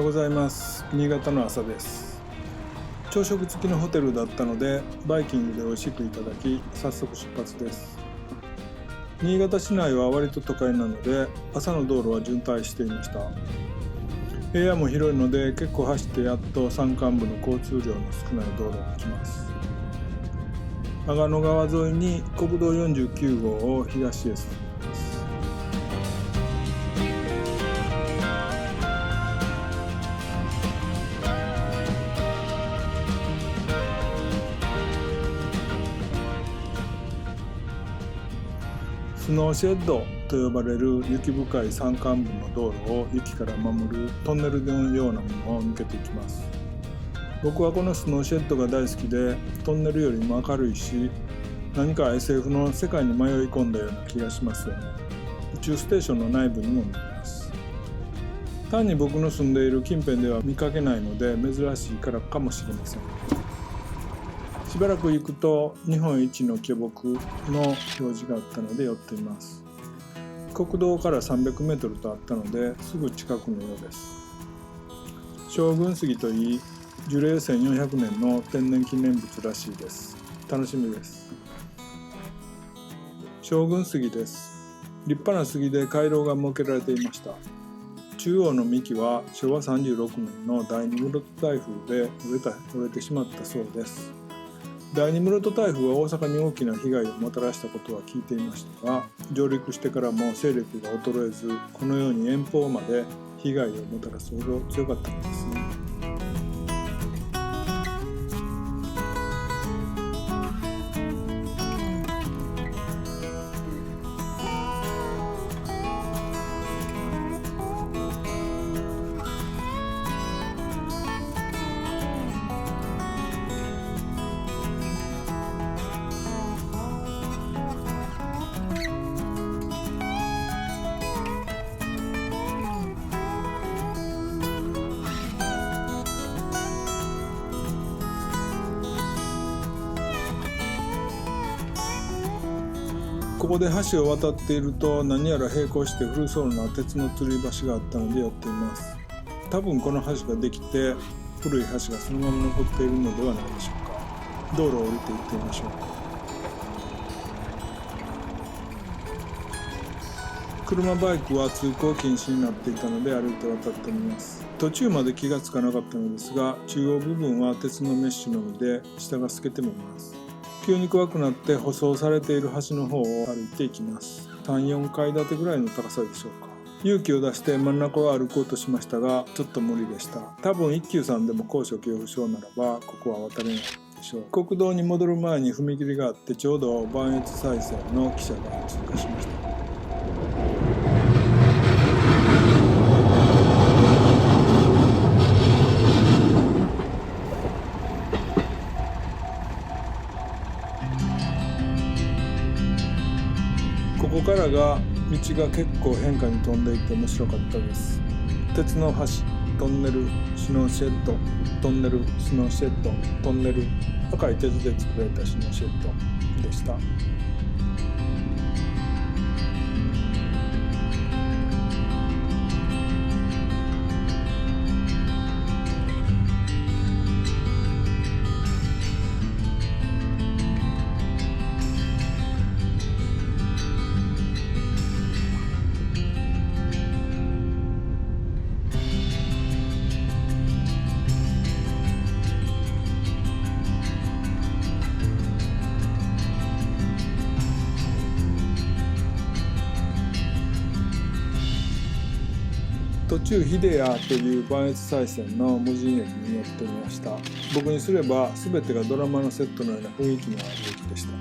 ございます。新潟の朝です。朝食付きのホテルだったのでバイキングで美味しくいただき、早速出発です。新潟市内は割と都会なので朝の道路は渋滞していました。平野も広いので結構走ってやっと山間部の交通量の少ない道路に来ます。阿賀野川沿いに国道49号を東へ進みます。スノーシェッドと呼ばれる雪深い山間部の道路を雪から守るトンネルのようなものを抜けていきます。僕はこのスノーシェッドが大好きで、トンネルよりも明るいし、何か SF の世界に迷い込んだような気がしますよね。宇宙ステーションの内部にも見えます。単に僕の住んでいる近辺では見かけないので珍しいからかもしれません。しばらく行くと日本一の巨木の表示があったので寄っています。国道から300メートルとあったのですぐ近くのようです。将軍杉といい、樹齢1400年の天然記念物らしいです。楽しみです。将軍杉です。立派な杉で回廊が設けられていました。中央の幹は昭和36年の第二室戸台風で折れてしまったそうです。第二室戸台風は大阪に大きな被害をもたらしたことは聞いていましたが、上陸してからも勢力が衰えず、このように遠方まで被害をもたらすほど強かったのですね。ここで橋を渡っていると何やら並行して古そうな鉄の吊り橋があったので寄っています。多分この橋ができて古い橋がそのまま残っているのではないでしょうか。道路を降りていってみましょう。車バイクは通行禁止になっていたので歩いて渡ってみます。途中まで気がつかなかったのですが、中央部分は鉄のメッシュのみで下が透けてもいます。急に怖くなって舗装されている橋の方を歩いていきます。3、4階建てぐらいの高さでしょうか。勇気を出して真ん中を歩こうとしましたが、ちょっと無理でした。多分一休さんでも高所恐怖症ならばここは渡れないでしょう。国道に戻る前に踏切があって、ちょうど磐越西線の汽車が通過しました。ここからが道が結構変化に飛んでいって面白かったです。鉄の橋、トンネル、スノーシェッド、トンネル、スノーシェッド、トンネル、赤い鉄で作られたスノーシェッドでした。途中ヒデヤという磐越西線の無人駅に乗ってみました。僕にすれば全てがドラマのセットのような雰囲気のある駅でした。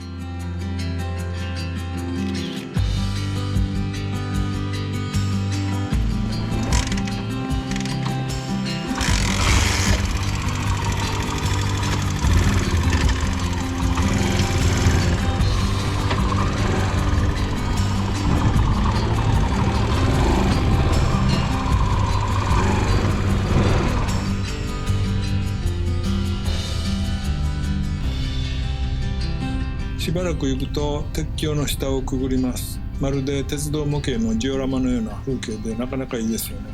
しばらく行くと鉄橋の下をくぐります。まるで鉄道模型のジオラマのような風景でなかなかいいですよね。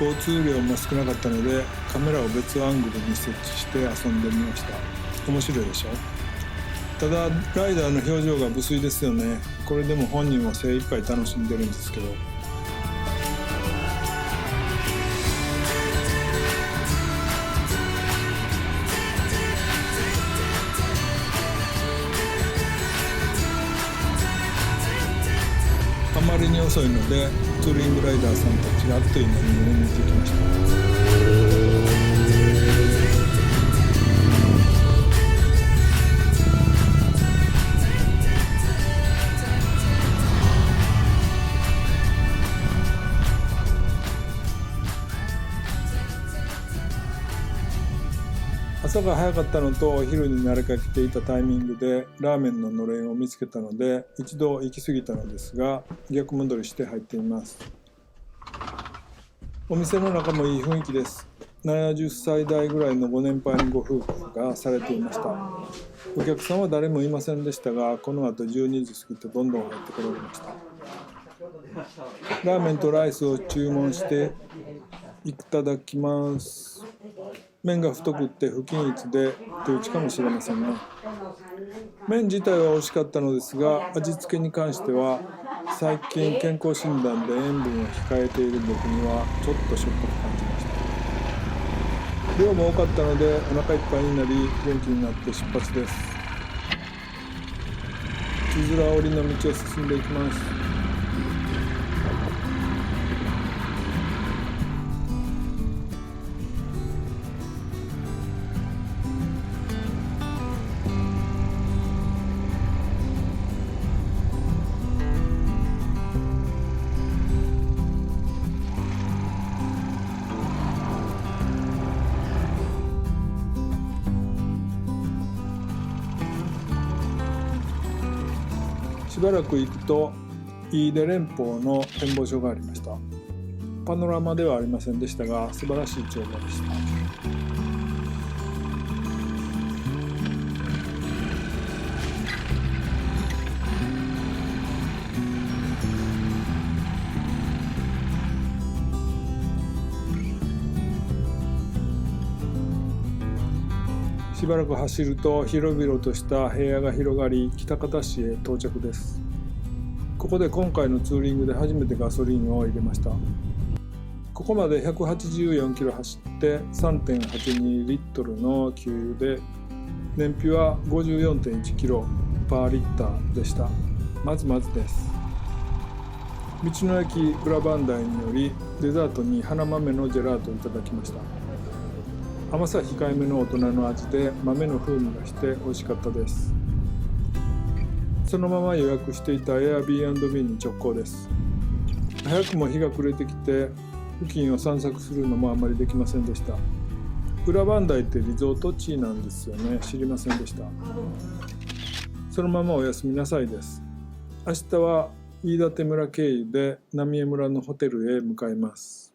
交通量も少なかったのでカメラを別アングルに設置して遊んでみました。面白いでしょ。ただライダーの表情が無粋ですよね。これでも本人は精一杯楽しんでるんですけど、あまりに遅いのでツーリングライダーさんたちがあっという間に上に抜いていきました。朝が早かったのとお昼に慣れかけていたタイミングでラーメンののれんを見つけたので一度行き過ぎたのですが逆戻りして入っています。お店の中もいい雰囲気です。70歳代ぐらいのご年配のご夫婦がされていました。お客さんは誰もいませんでしたがこの後12時過ぎてどんどん入ってこられました。ラーメンとライスを注文していただきます。麺が太くって不均一で手打ちかもしれませんね。麺自体は美味しかったのですが味付けに関しては最近健康診断で塩分を控えている僕にはちょっとしょっぱく感じました。量も多かったのでお腹いっぱいになり元気になって出発です。つづら折りの道を進んでいきます。しばらく行くと飯豊連峰の展望所がありました。パノラマではありませんでしたが素晴らしい眺望でした。しばらく走ると広々とした平野が広がり喜多方市へ到着です。ここで今回のツーリングで初めてガソリンを入れました。ここまで184キロ走って 3.82 リットルの給油で燃費は 54.1 キロパーリッターでした。まずまずです。道の駅グラバンダイによりデザートに花豆のジェラートをいただきました。甘さ控えめの大人の味で豆の風味がして美味しかったです。そのまま予約していた Airbnb に直行です。早くも日が暮れてきて付近を散策するのもあまりできませんでした。グラバンダイってリゾート地なんですよね。知りませんでした。そのままおやすみなさいです。明日は飯舘村経由で浪江村のホテルへ向かいます。